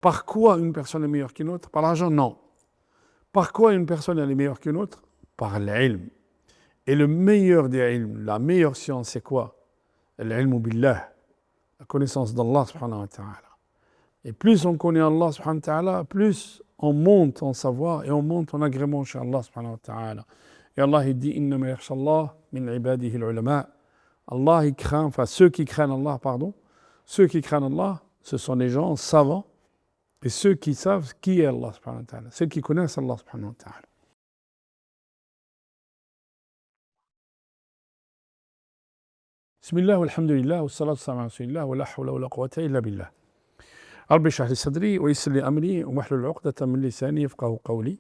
Par quoi une personne est meilleure qu'une autre? Par l'argent? Non. Par quoi une personne est meilleure qu'une autre? Par l'ilm. Et le meilleur des ilms, la meilleure science, c'est quoi? L'ilm billah, la connaissance d'Allah subhanahu wa ta'ala. Et plus on connaît Allah subhanahu wa ta'ala, plus on monte en savoir et on monte en agrément chez Allah subhanahu wa ta'ala. Et Allah il dit innama yakhshallah min ibadihi al-ulama. Allah il craint, enfin ceux qui craignent Allah, pardon, ceux qui craignent Allah, ce sont les gens savants et ceux qui savent qui est Allah subhanahu wa ta'ala, ceux qui connaissent Allah subhanahu wa ta'ala. Bismillah, walhamdulillah, wa salatu salam ala rasulillah, wa la hawla wa la quwwata illa billah. رب اشرح لي صدري ويسر لي امري واحلل عقدة من لساني يفقهوا قولي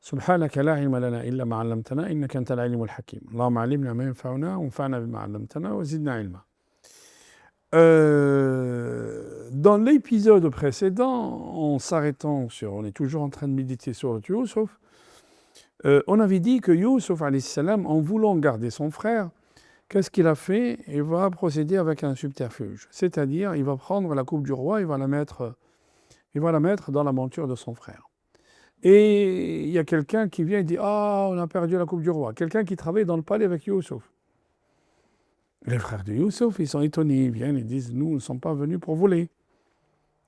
سبحانك لا علم لنا الا ما علمتنا انك انت العليم الحكيم اللهم علمنا ما ينفعنا وانفعنا بما علمتنا وزدنا علما. Dans l'épisode précédent, on est toujours en train de méditer sur le Youssouf, on avait dit que Youssouf alayhi salam, en voulant garder son frère, qu'est-ce qu'il a fait? Il va procéder avec un subterfuge. C'est-à-dire, il va prendre la coupe du roi, il va la mettre dans la monture de son frère. Et il y a quelqu'un qui vient et dit « Ah, on a perdu la coupe du roi ». Quelqu'un qui travaille dans le palais avec Youssouf. Les frères de Youssouf, ils sont étonnés. Ils viennent et disent « Nous ne sommes pas venus pour voler ».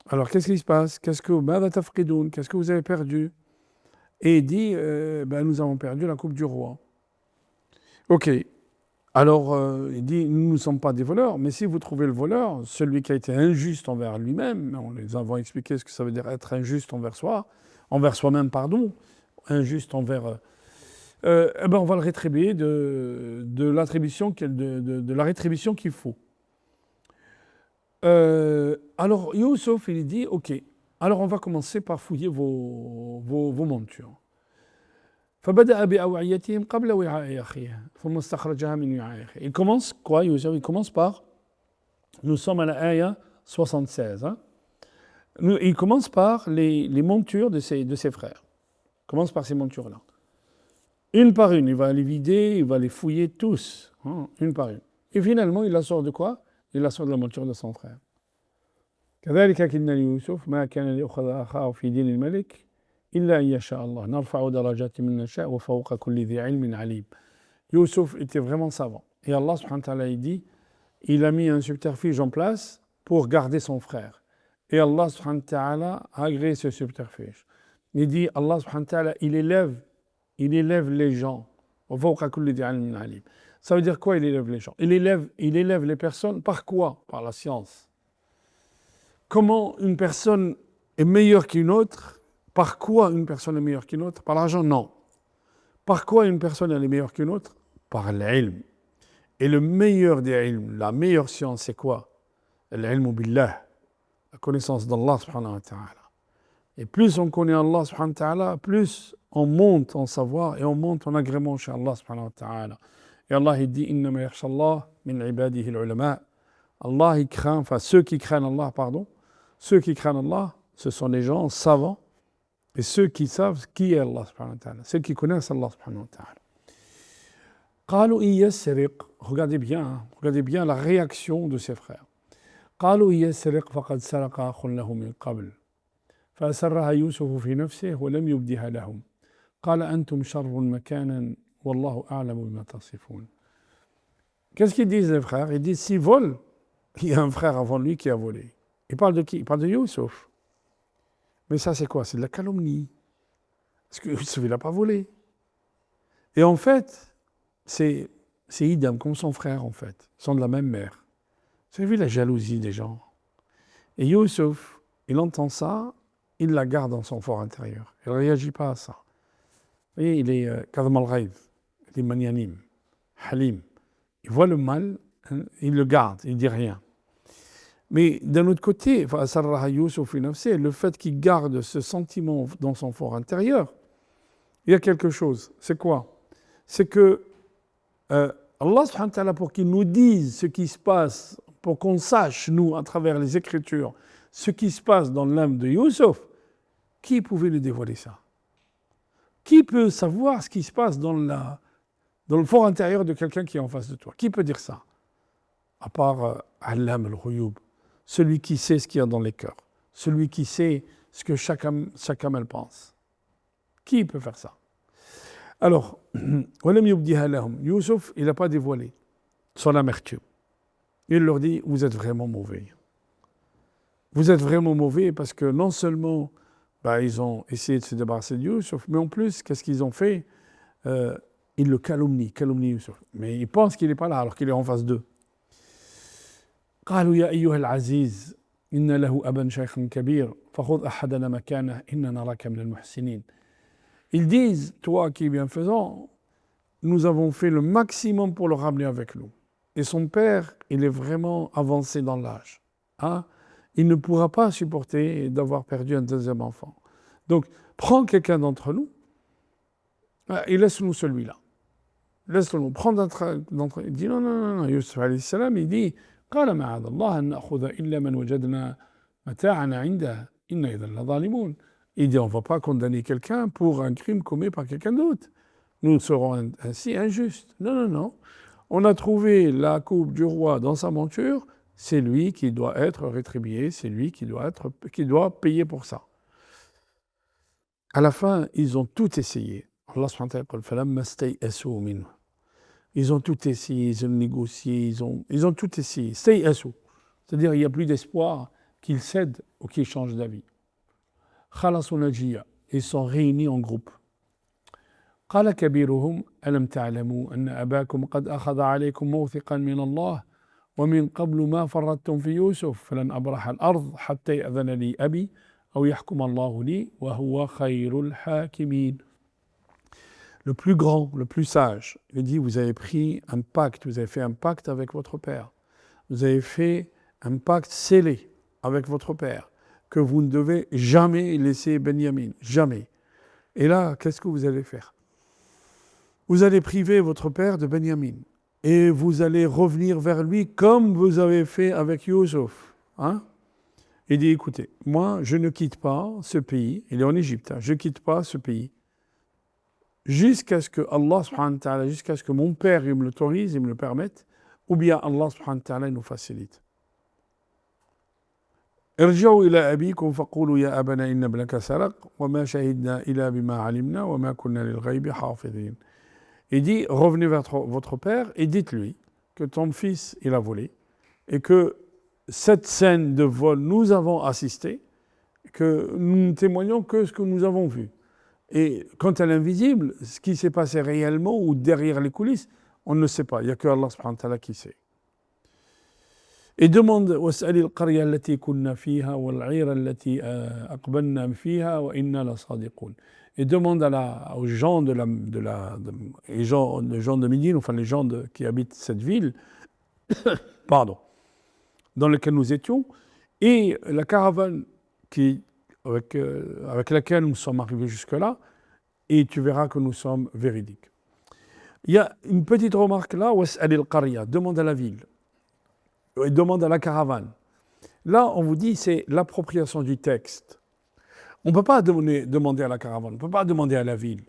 Alors, qu'est-ce qui se passe? Qu'est-ce que vous avez perdu? Et il dit nous avons perdu la coupe du roi. Ok. Alors, il dit, nous ne sommes pas des voleurs, mais si vous trouvez le voleur, celui qui a été injuste envers lui-même, on les avons expliqué ce que ça veut dire être injuste envers soi-même, injuste envers... on va le rétribuer de la rétribution qu'il faut. Alors, Youssouf, il dit, ok, alors on va commencer par fouiller vos montures. فبدأ بأوعيتهم قبل وعاء أخيه ثم استخرجها من وعاء أخيه. Il commence quoi, Youssef? Il commence par, nous sommes à la ayah 76. Il commence par les montures de ses frères. Il commence par ces montures-là. Une par une, il va les vider, il va les fouiller tous, une par une. Et finalement, il la sort de quoi? Il la sort de la monture de son frère. كذلك كدنا ليوسف ما كان ليأخذ أخاه في دين الملك إلا أن يشاء الله نرفع درجات من نشاء وفوق كل ذي علم عليم. Youssouf était vraiment savant. Et Allah subhanahu wa ta'ala dit, il a mis un subterfuge en place pour garder son frère. Et Allah subhanahu wa ta'ala a agréé ce subterfuge. Il dit, Allah subhanahu wa ta'ala, il élève les gens. وفوق كل ذي علم عليم. Ça veut dire quoi, il élève les gens? Il élève les personnes par quoi? Par la science. Comment une personne est meilleure qu'une autre? Par quoi une personne est meilleure qu'une autre? Par l'argent? Non. Par quoi une personne est meilleure qu'une autre? Par l'ilm. Et le meilleur des ilms, la meilleure science, c'est quoi? L'ilm billah, la connaissance d'Allah subhanahu wa ta'ala. Et plus on connaît Allah subhanahu wa ta'ala, plus on monte en savoir et on monte en agrément chez Allah subhanahu wa ta'ala. Et Allah il dit innama yakhshallah min ibadihi al-ulama. Allah il craint, enfin ceux qui craignent Allah, ce sont les gens savants et ceux qui savent qui est Allah subhanahu wa ta'ala, ceux qui connaissent Allah subhanahu wa ta'ala. قالوا إن يسرق, regardez bien la réaction de ses frères. قالوا إن يسرق فقد سرق أخ له من قبل فأسرها يوسف في نفسه ولم يبدها لهم قال أنتم شر مكانا والله أعلم بما تصفون. Qu'est-ce qu'ils disent les frères? Ils disent s'il vole, il y a un frère avant lui qui a volé. Il parle de qui? Il parle de Youssouf. Mais ça c'est quoi? C'est de la calomnie. Parce que Youssouf il n'a pas volé. Et en fait, c'est idem, comme son frère en fait. Ils sont de la même mère. Vous avez vu la jalousie des gens? Et Youssouf, il entend ça, il la garde dans son fort intérieur. Il ne réagit pas à ça. Vous voyez, il est kadham al-ghayb, il est magnanim, halim. Il voit le mal, il le garde, il ne dit rien. Mais d'un autre côté, le fait qu'il garde ce sentiment dans son fort intérieur, il y a quelque chose. C'est quoi? C'est que Allah subhanahu wa ta'ala, pour qu'il nous dise ce qui se passe, pour qu'on sache, nous, à travers les Écritures, ce qui se passe dans l'âme de Youssouf, qui pouvait lui dévoiler ça? Qui peut savoir ce qui se passe dans le fort intérieur de quelqu'un qui est en face de toi? Qui peut dire ça? À part Allam al-Ghuyub, celui qui sait ce qu'il y a dans les cœurs, celui qui sait ce que chaque âme elle pense. Qui peut faire ça? Alors, Youssouf, il n'a pas dévoilé son amertume. Il leur dit, vous êtes vraiment mauvais. Vous êtes vraiment mauvais parce que non seulement ils ont essayé de se débarrasser de Youssouf, mais en plus, qu'est-ce qu'ils ont fait? Ils le calomnient Youssouf. Mais ils pensent qu'il n'est pas là alors qu'il est en face d'eux. قالوا يا أيها العزيز إن له أبا شيخا كبير فخذ أحدنا مكانه إننا نراك من المحسنين. Ils disent, toi qui es bienfaisant, nous avons fait le maximum pour le ramener avec nous. Et son père, il est vraiment avancé dans l'âge. Hein? Il ne pourra pas supporter d'avoir perdu un deuxième enfant. Donc, prends quelqu'un d'entre nous et laisse-nous celui-là. Laisse-nous. Prends d'entre Il dit non. Youssouf alayhi salam, il dit قال معاذ الله أن نأخذ إلا من وجدنا متاعنا عنده إنا إذا لظالمون. Il dit on ne va pas condamner quelqu'un pour un crime commis par quelqu'un d'autre. Nous serons ainsi injustes. Non. On a trouvé la coupe du roi dans sa monture, c'est lui qui doit être rétribué, c'est lui qui doit payer pour ça. À la fin, ils ont tout essayé. Allah subhanahu wa ta'ala, ils ont tout essayé, ils ont négocié, ils ont tout essayé. C'est-à-dire il n'y a plus d'espoir qu'ils cèdent ou qu'ils changent d'avis. Khalasu najiya, ils sont réunis en groupe. قال كبيرهم ألم تعلموا أن أباكم قد أخذ عليكم موثقا من الله ومن قبل ما فرطتم في يوسف فلن أبرح الأرض حتى يأذن لي أبي أو يحكم الله لي وهو خير الحاكمين. Le plus grand, le plus sage, il dit vous avez fait un pacte avec votre père. Vous avez fait un pacte scellé avec votre père que vous ne devez jamais laisser Benyamin, jamais. Et là, qu'est-ce que vous allez faire? Vous allez priver votre père de Benyamin et vous allez revenir vers lui comme vous avez fait avec Youssouf. Hein? Il dit, écoutez, moi, je ne quitte pas ce pays, il est en Égypte, je ne quitte pas ce pays jusqu'à ce que Allah subhanahu wa ta'ala, jusqu'à ce que mon père il me l'autorise, il me le permette, ou bien Allah subhanahu wa ta'ala nous facilite. ارجعوا إلى أبيكم فقولوا يا أبنا إن ابنك سرق وما شهدنا إلا بما علمنا وما كنا للغيب حافظين. Il dit, revenez vers votre père et dites-lui que ton fils, il a volé et que cette scène de vol, nous avons assisté, que nous ne témoignons que ce que nous avons vu. Et quant à l'invisible, ce qui s'est passé réellement ou derrière les coulisses, on ne le sait pas. Il n'y a que Allah subhanahu wa ta'ala qui sait. Et demande واسأل القرية التي كنا فيها والعير التي أقبلنا فيها وإنا لصادقون. Et demande aux gens les gens de Médine, enfin les gens qui habitent cette ville, pardon, dans laquelle nous étions, et la caravane avec laquelle nous sommes arrivés jusque-là, et tu verras que nous sommes véridiques. Il y a une petite remarque là, واسأل القرية, demande à la ville. Il demande à la caravane. Là, on vous dit, c'est l'appropriation du texte. On ne peut pas demander à la caravane, on ne peut pas demander à la ville.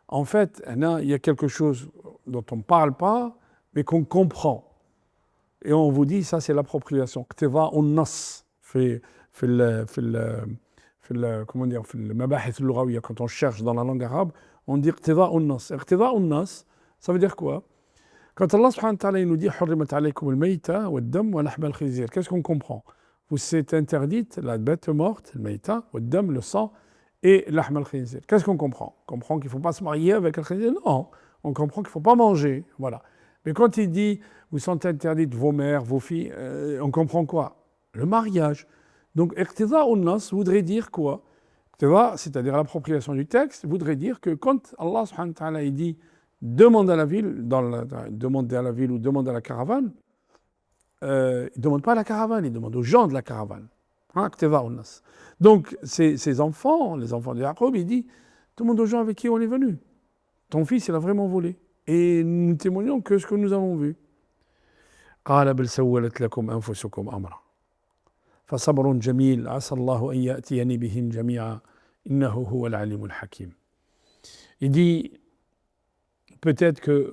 En fait, il y a quelque chose dont on ne parle pas, mais qu'on comprend. Et on vous dit, ça c'est l'appropriation. اقتضاء النص في comment dire, في المباحث اللغوية, quand on cherche dans la langue arabe, on dit اقتضاء النص. اقتضاء النص, ça veut dire quoi? Quand Allah subhanahu wa ta'ala nous dit حرمت عليكم الميتة والدم ولحم الخنزير, qu'est-ce qu'on comprend? Vous c'est interdite la bête morte, le maïta, le sang, et l'ahm al-khinzir. Qu'est-ce qu'on comprend? On comprend qu'il ne faut pas se marier avec le khinzir? Non, on comprend qu'il ne faut pas manger. Voilà. Mais quand il dit, vous sont interdites vos mères, vos filles, on comprend quoi? Le mariage. Donc, iqtida un-nas voudrait dire quoi? C'est-à-dire l'appropriation du texte, voudrait dire que quand Allah subhanahu wa ta'ala dit demande à la ville, demande à la ville ou demande à la caravane, il ne demande pas à la caravane, il demande aux gens de la caravane. Donc, ces enfants, les enfants de Jacob, il dit, demande aux gens avec qui on est venu. Ton fils, il a vraiment volé. Et nous témoignons que ce que nous avons vu. قال بل سولت لكم أنفسكم أمرا فصبر جميل عسى الله أن يأتيني بهم جميعا إنه هو العليم الحكيم. Il dit, peut-être que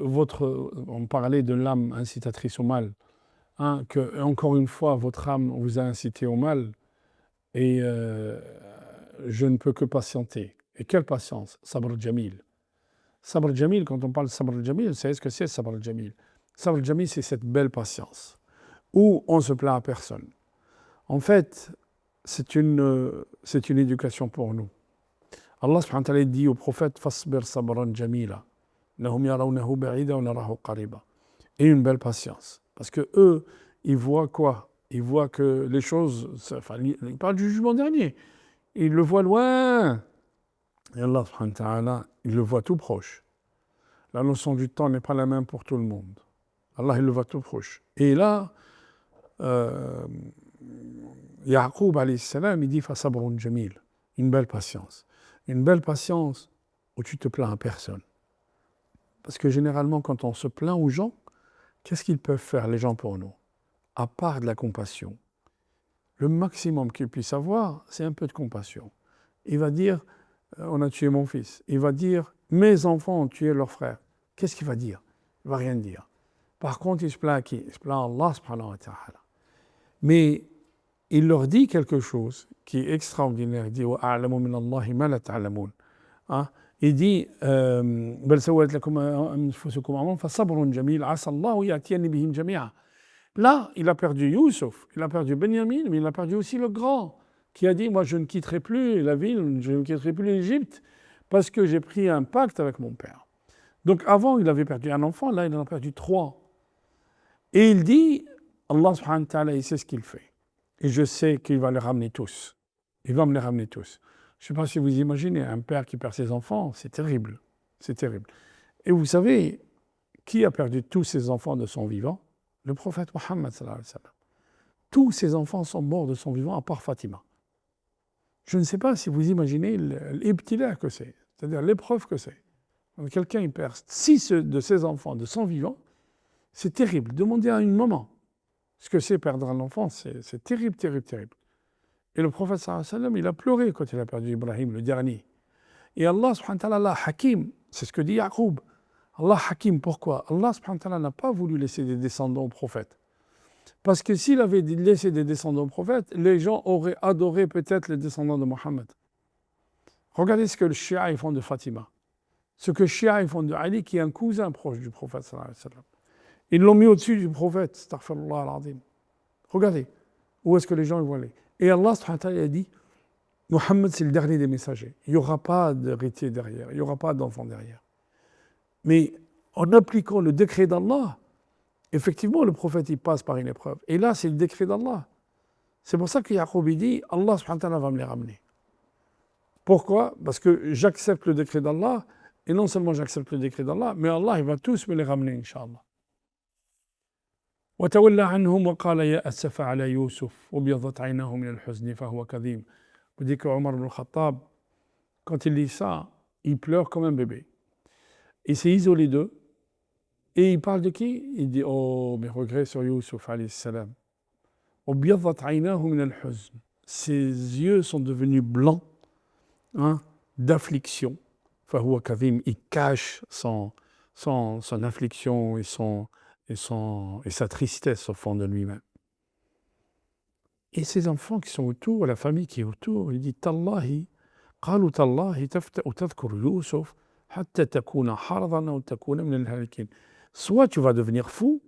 on parlait de l'âme incitatrice au mal, que encore une fois votre âme vous a incité au mal, et je ne peux que patienter. Et quelle patience? Sabr jamil. Sabr jamil, quand on parle de sabr jamil, vous savez ce que c'est sabr jamil? Sabr jamil, c'est cette belle patience où on ne se plaint à personne. En fait, c'est une éducation pour nous. Allah subhanahu wa ta'ala dit au prophète Fasbir sabran jamila. Lahum yarawnahu ba'ida wa narahu qariba. Et une belle patience. Parce que eux, ils voient quoi? Ils voient que les choses. Enfin, ils parlent du jugement dernier. Ils le voient loin. Et Allah subhanahu wa ta'ala, il le voit tout proche. La notion du temps n'est pas la même pour tout le monde. Allah, il le voit tout proche. Et là, Yaqub alayhi salam, il dit Fasabrun jamil. Une belle patience. Une belle patience où tu te plains à personne. Parce que généralement, quand on se plaint aux gens, qu'est-ce qu'ils peuvent faire, les gens, pour nous? À part de la compassion. Le maximum qu'ils puissent avoir, c'est un peu de compassion. Il va dire, on a tué mon fils. Il va dire, mes enfants ont tué leur frère. Qu'est-ce qu'il va dire? Il ne va rien dire. Par contre, il se plaint à qui? Il se plaint à Allah subhanahu wa ta'ala. Mais il leur dit quelque chose qui est extraordinaire. Il dit, وَأَعْلَمُ مِنَ اللَّهِ مَا لَا تَعْلَمُونَ. Il dit بل سولت لكم أنفسكم أمرا فصبر جميل عسى الله يأتيني بهم جميعا. Là, il a perdu Youssouf, il a perdu Benyamin, mais il a perdu aussi le grand, qui a dit, moi je ne quitterai plus la ville, je ne quitterai plus l'Égypte, parce que j'ai pris un pacte avec mon père. Donc avant, il avait perdu un enfant, là il en a perdu 3. Et il dit, Allah subhanahu wa ta'ala, il sait ce qu'il fait. Et je sais qu'il va les ramener tous. Il va me les ramener tous. Je ne sais pas si vous imaginez, un père qui perd ses enfants, c'est terrible. C'est terrible. Et vous savez, qui a perdu tous ses enfants de son vivant? Le prophète Mohammed sallallahu alayhi wa sallam. Tous ses enfants sont morts de son vivant, à part Fatima. Je ne sais pas si vous imaginez l'ibtila que c'est, c'est-à-dire l'épreuve que c'est. Quand quelqu'un il perd 6 de ses enfants de son vivant, c'est terrible. Demandez à une maman ce que c'est perdre un enfant, c'est terrible, terrible, terrible. Et le prophète sallallahu alayhi wa sallam, il a pleuré quand il a perdu Ibrahim, le dernier. Et Allah subhanahu wa ta'ala, Allah Hakim, c'est ce que dit Yaqub. Allah Hakim, pourquoi? Allah subhanahu wa ta'ala n'a pas voulu laisser des descendants aux prophètes. Parce que s'il avait laissé des descendants aux prophètes, les gens auraient adoré peut-être les descendants de Mohammed. Regardez ce que les Shia font de Fatima. Ce que les Shia font de Ali, qui est un cousin proche du prophète sallallahu alayhi wa sallam. Ils l'ont mis au-dessus du prophète, astaghfirullah al-azim. Regardez, où est-ce que les gens le voient. Et Allah subhanahu wa ta'ala a dit, Mohammed c'est le dernier des messagers. Il n'y aura pas d'héritier derrière, il n'y aura pas d'enfant derrière. Mais en appliquant le décret d'Allah, effectivement le prophète il passe par une épreuve. Et là c'est le décret d'Allah. C'est pour ça que Yaqub dit, Allah subhanahu wa ta'ala va me les ramener. Pourquoi? Parce que j'accepte le décret d'Allah, et non seulement j'accepte le décret d'Allah, mais Allah il va tous me les ramener, Inch'Allah. وتولى عنهم وقال يا أسف على يوسف وابيضت عيناه من الحزن فهو كظيم. Vous dites que Omar ibn Khattab, quand il lit ça, il pleure comme un bébé. Il s'est isolé d'eux. Et il parle de qui? Il dit, oh, mes regrets sur Youssouf alayhi salam. وابيضت عيناه من الحزن. Ses yeux sont devenus blancs, d'affliction. فهو كظيم. Il cache son affliction et sa tristesse au fond de lui-même. Et ses enfants qui sont autour, la famille qui est autour, il dit Tallahi, قالوا تالله تفتأ تذكر يوسف حتى تكون حرضا أو تكون من الهالكين. Soit tu vas devenir fou,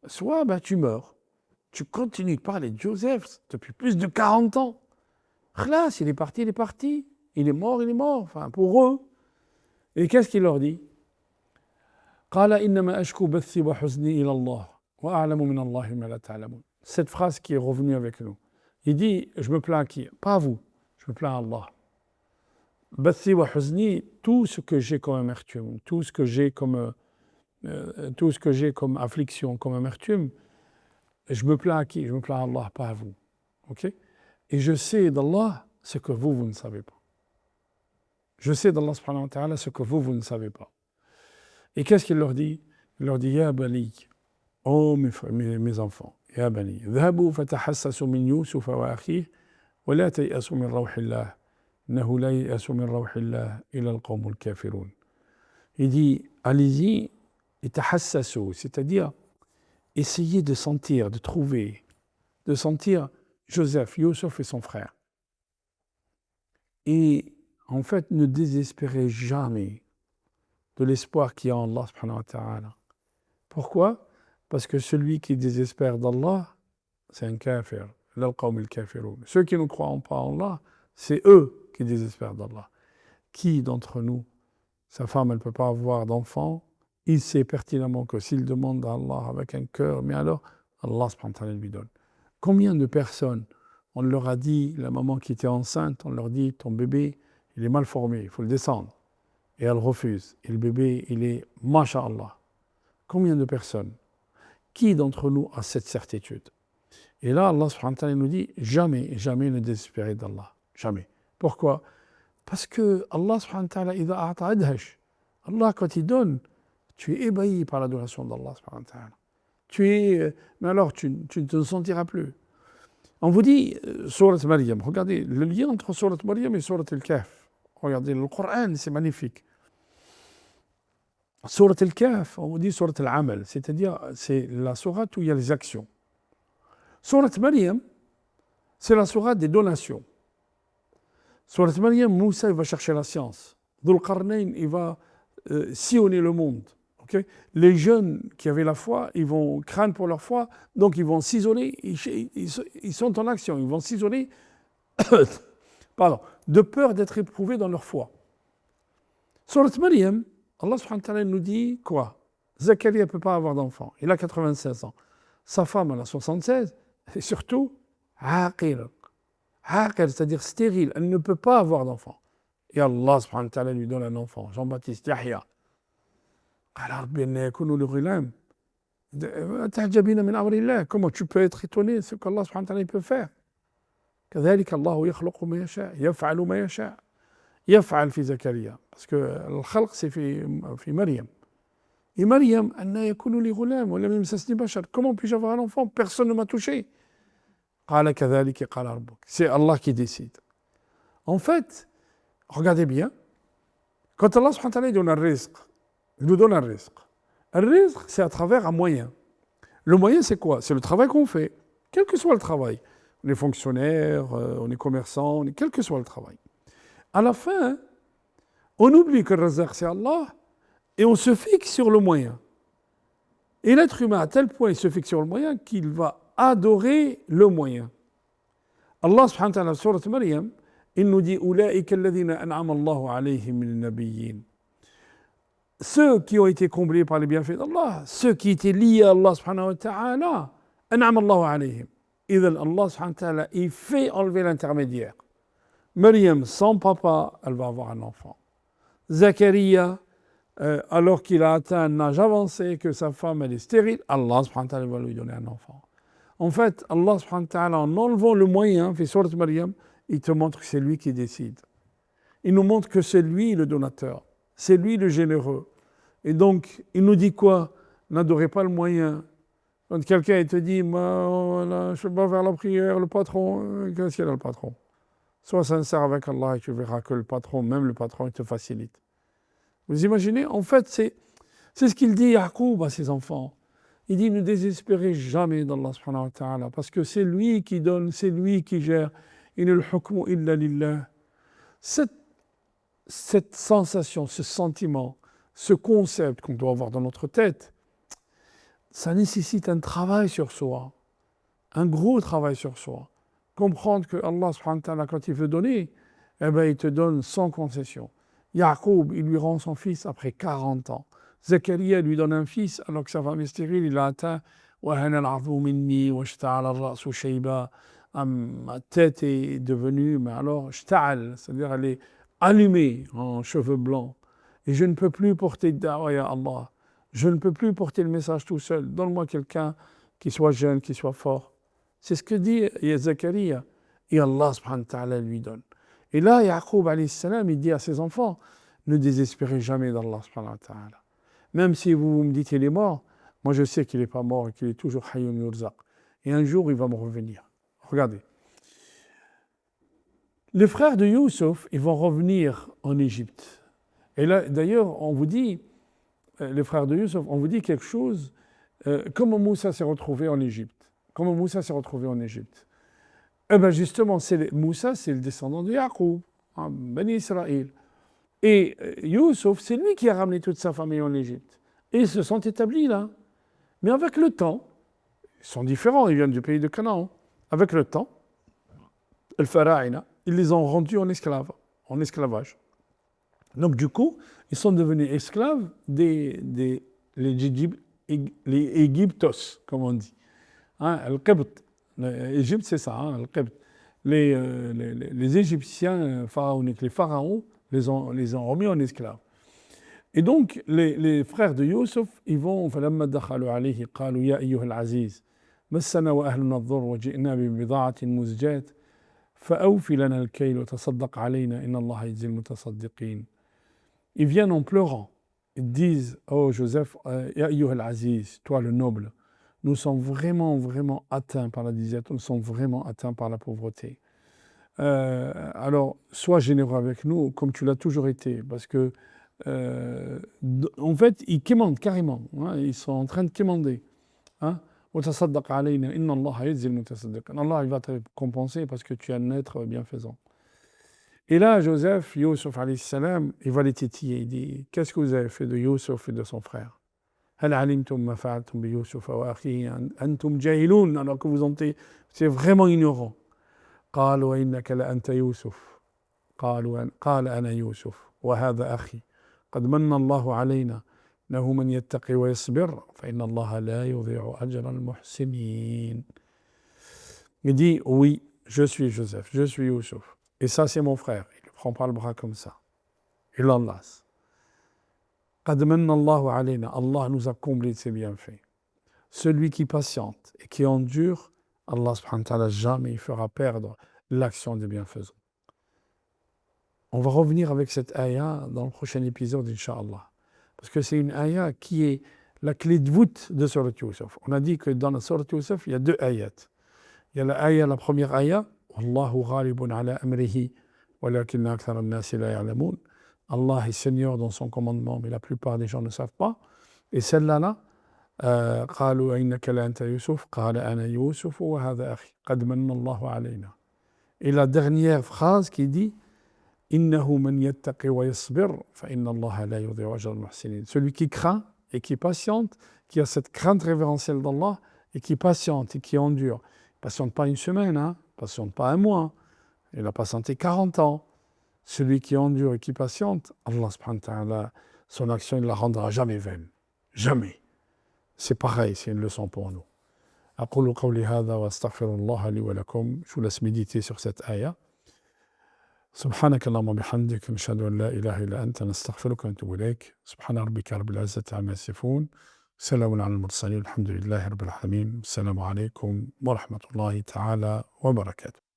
soit tu meurs. Tu continues de parler de Joseph depuis plus de 40 ans. Khlas, il est parti, il est parti. Il est mort, il est mort. Enfin, pour eux. Et qu'est-ce qu'il leur dit? قال إنما أشكو بثي وحزني إلى الله وأعلم من الله ما لا تعلمون. Cette phrase qui est revenue avec nous. Il dit, je me plains à qui? Pas à vous, je me plains à Allah. Bathi wa huzni, tout ce que j'ai comme amertume, tout ce que j'ai comme affliction, comme amertume, je me plains à qui? Je me plains à Allah, pas à vous. Okay? Et je sais d'Allah ce que vous ne savez pas. Je sais d'Allah subhanahu wa ta'ala ce que vous ne savez pas. Et qu'est-ce qu'il leur dit? Il leur dit, Ya bani, oh mes enfants, Ya bani, ذهبوا فتحسسوا من يوسف وأخيه ولا تيأسوا من روح الله إنه لا ييأس من روح الله إلا القوم الكافرون. Il dit, allez-y et tahassasu, c'est-à-dire essayez de sentir, de trouver, de sentir Joseph, Youssouf et son frère. Et en fait, ne désespérez jamais de l'espoir qu'il y a en Allah subhanahu wa ta'ala. Pourquoi? Parce que celui qui désespère d'Allah, c'est un kafir. Ceux qui ne croient pas en Allah, c'est eux qui désespèrent d'Allah. Qui d'entre nous, sa femme, elle ne peut pas avoir d'enfant, il sait pertinemment que s'il demande à Allah avec un cœur, mais alors, Allah subhanahu wa ta'ala lui donne. Combien de personnes, on leur a dit, la maman qui était enceinte, on leur dit, ton bébé, il est mal formé, il faut le descendre. Et elle refuse. Et le bébé, il est masha'Allah. Combien de personnes? Qui d'entre nous a cette certitude? Et là, Allah subhanahu wa ta'ala nous dit, jamais, jamais ne désespérez d'Allah. Jamais. Pourquoi? Parce que Allah subhanahu wa ta'ala, idha a'ta adhash. Allah, quand il donne, tu es ébahi par l'adoration d'Allah subhanahu wa ta'ala. Mais alors, tu ne te sentiras plus. On vous dit, Sourate Maryam, regardez le lien entre Sourate Maryam et Sourate Al-Kahf. Regardez, le Coran, c'est magnifique. Sourate Al-Kahf, on vous dit Sourate Al-Amal, c'est-à-dire c'est la sourate où il y a les actions. Sourate Maryam, c'est la sourate des donations. Sourate Maryam, Moussa, il va chercher la science. Dhul Qarnayn, il va sillonner le monde. Okay? Les jeunes qui avaient la foi, ils vont craindre pour leur foi, donc ils vont s'isoler, ils sont en action, ils vont s'isoler de peur d'être éprouvés dans leur foi. Sourate Maryam, Allah subhanahu wa ta'ala nous dit quoi? Zacharia ne peut pas avoir d'enfant, il a 96 ans. Sa femme, elle a 76, et surtout, aqir, c'est-à-dire stérile, elle ne peut pas avoir d'enfant. Et Allah subhanahu wa ta'ala lui donne un enfant, Jean-Baptiste Yahya. Comment tu peux être étonné de ce qu'Allah subhanahu wa ta'ala peut faire? كذلك الله يخلق ما يشاء يفعل ما يشاء يفعل في زكريا parce que الخلق c'est في مريم et Maryam أن يكون لي غلام ولم يمسسني بشر comment puis-je avoir un enfant personne ne m'a touché قال كذلك قال ربك c'est Allah qui décide en fait regardez bien quand Allah subhanahu wa ta'ala donne un rizq il nous donne un rizq. Un rizq, c'est à travers un moyen. Le moyen, c'est quoi? C'est le travail qu'on fait, quel que soit le travail. On est fonctionnaire, on est commerçant, quel que soit le travail. À la fin, on oublie que le rizq, c'est Allah, et on se fixe sur le moyen. Et l'être humain, à tel point, il se fixe sur le moyen qu'il va adorer le moyen. Allah, subhanahu wa ta'ala, sur Maryam, il nous dit « Ulaika alladhina an'ama Allahu alayhim min nabiyyin » ceux qui ont été comblés par les bienfaits d'Allah, ceux qui étaient liés à Allah subhanahu wa ta'ala, an'am Allahu alayhim. Idhan Allah subhanahu wa ta'ala, il fait enlever l'intermédiaire. Maryam, sans papa, elle va avoir un enfant. Zacharia, alors qu'il a atteint un âge avancé, que sa femme elle est stérile, Allah subhanahu wa ta'ala va lui donner un enfant. En fait, Allah subhanahu wa ta'ala, en enlevant le moyen, fait sourate Maryam, il te montre que c'est lui qui décide. Il nous montre que c'est lui le donateur. C'est lui le généreux. Et donc, il nous dit quoi? N'adorez pas le moyen. Quand quelqu'un te dit, voilà, je ne vais pas faire la prière, le patron, qu'est-ce qu'il a le patron? Sois sincère avec Allah et tu verras que le patron, même le patron, il te facilite. Vous imaginez? En fait, c'est ce qu'il dit Yaqub à ses enfants. Il dit, ne désespérez jamais d'Allah subhanahu wa ta'ala, parce que c'est lui qui donne, c'est lui qui gère. Inil hukmu illa lillah. Cette sensation, ce sentiment, ce concept qu'on doit avoir dans notre tête, ça nécessite un travail sur soi, un gros travail sur soi. Comprendre que Allah subhanahu wa ta'ala, quand il veut donner, eh ben, il te donne sans concession. Yaqub, il lui rend son fils après 40 ans. Zacharia lui donne un fils alors que sa femme est stérile, il a atteint ma tête est devenue, mais alors, c'est-à-dire elle est allumée en cheveux blancs. Et je ne peux plus porter da'wa ya Allah. Je ne peux plus porter le message tout seul. Donne-moi quelqu'un qui soit jeune, qui soit fort. C'est ce que dit Zacharia. Et Allah subhanahu wa ta'ala lui donne. Et là, Yaqub alayhi salam, il dit à ses enfants, ne désespérez jamais d'Allah subhanahu wa ta'ala. Même si vous me dites qu'il est mort, moi je sais qu'il n'est pas mort et qu'il est toujours hayyun yurzaq. Et un jour, il va me revenir. Regardez. Les frères de Youssouf, ils vont revenir en Égypte. Et là, d'ailleurs, on vous dit, les frères de Youssouf, on vous dit quelque chose, comment Moussa s'est retrouvé en Égypte. Comment Moussa s'est retrouvé en Égypte. Eh bien justement, Moussa, c'est le descendant de Yaqub. Bani Israël. Et Youssouf, c'est lui qui a ramené toute sa famille en Égypte. Et ils se sont établis là. Mais avec le temps, ils sont différents, ils viennent du pays de Canaan. Avec le temps, le Pharaïna, ils les ont rendus en esclavage. Donc du coup, ils sont devenus esclaves les Égyptos, comme on dit. Hein, l'Égypte, c'est ça, hein, les Égyptiens pharaoniques, les pharaons, les ont remis en esclaves. Et donc, les frères de Youssef, ils vont, فَلَمَّا دَخَلُوا عَلَيْهِ قَالُوا يَا أَيُّهَا الْعَزِيزُ مَسَّنَا وَأَهْلُنَا الضُّرُّ وَجِئْنَا بِبِضَاعَةٍ مُزْجَاةٍ فَأَوْفِ لَنَا الْكَيْلَ وَتَصَدَّقْ عَلَيْنَا إِنَّ اللَّهَ يَجْزِي الْمُتَصَدِّقِينَ. Ils viennent en pleurant. Ils disent, oh Joseph, Ya ayyuha al-aziz, toi le noble, nous sommes vraiment, vraiment atteints par la disette, nous sommes vraiment atteints par la pauvreté. Alors, sois généreux avec nous, comme tu l'as toujours été, parce que, en fait, ils quémandent carrément, hein, ils sont en train de quémander. Hein. وَتَصَدَّقْ عَلَيْنَا إِنَّ اللَّهَ يَجْزِي الْمُتَصَدِّقِينَ. Allah, il va te compenser parce que tu es un être bienfaisant. Et là, Joseph, Youssouf alayhi salam, il va les titiller. Il dit, qu'est-ce que vous avez fait de Youssouf et de son frère? هل علمتم ما فعلتم بيوسف وأخيه أنتم جاهلون, alors que c'est vraiment ignorant. قالوا إنك لأنت يوسف قال أنا يوسف وهذا أخي قد من الله علينا إنه من يتقي ويصبر فإن الله لا يضيع أجر المحسنين. Il dit, oui, je suis Joseph, je suis Youssouf. Et ça, c'est mon frère. Il ne prend pas le bras comme ça. Il l'enlace. قَدْ مَنَّ اللَّهُ عَلَيْنَا. Allah nous a comblé de ses bienfaits. Celui qui patiente et qui endure, Allah subhanahu wa ta'ala jamais fera perdre l'action des bienfaisants. On va revenir avec cette ayah dans le prochain épisode, Inch'Allah. Parce que c'est une ayah qui est la clé de voûte de Surat Yusuf. On a dit que dans la Surat Yusuf, il y a 2 ayats. Il y a la première ayah, Wallahu ghalibun ala amrihi, walakinna akthara an-nasi la ya'lamun. Allah est Seigneur dans son commandement, mais la plupart des gens ne savent pas. Et celle-là, قالوا إنك لأنت يوسف قال أنا يوسف وهذا أخي قد من الله علينا. Et la dernière phrase qui dit إنه من يتقي ويصبر فإن الله لا يضيع أجر المحسنين. Celui qui craint et qui patiente, qui a cette crainte révérentielle d'Allah et qui patiente et qui endure. Patiente pas une semaine, hein, patiente pas un mois. Il a patienté 40 ans. Celui qui endure et qui patiente, Allah subhanahu wa ta'ala, son action, il ne la rendra jamais vaine. Jamais. C'est pareil, c'est une leçon pour nous. أقول قولي هذا وأستغفر الله لي ولكم. Je vous laisse méditer sur cette ayah. سبحانك اللهم وبحمدك نشهد أن لا إله إلا أنت نستغفرك ونتوب إليك. سبحان ربك رب العزة عما يصفون. سلام على المرسلين الحمد لله رب العالمين. السلام عليكم ورحمة الله تعالى وبركاته.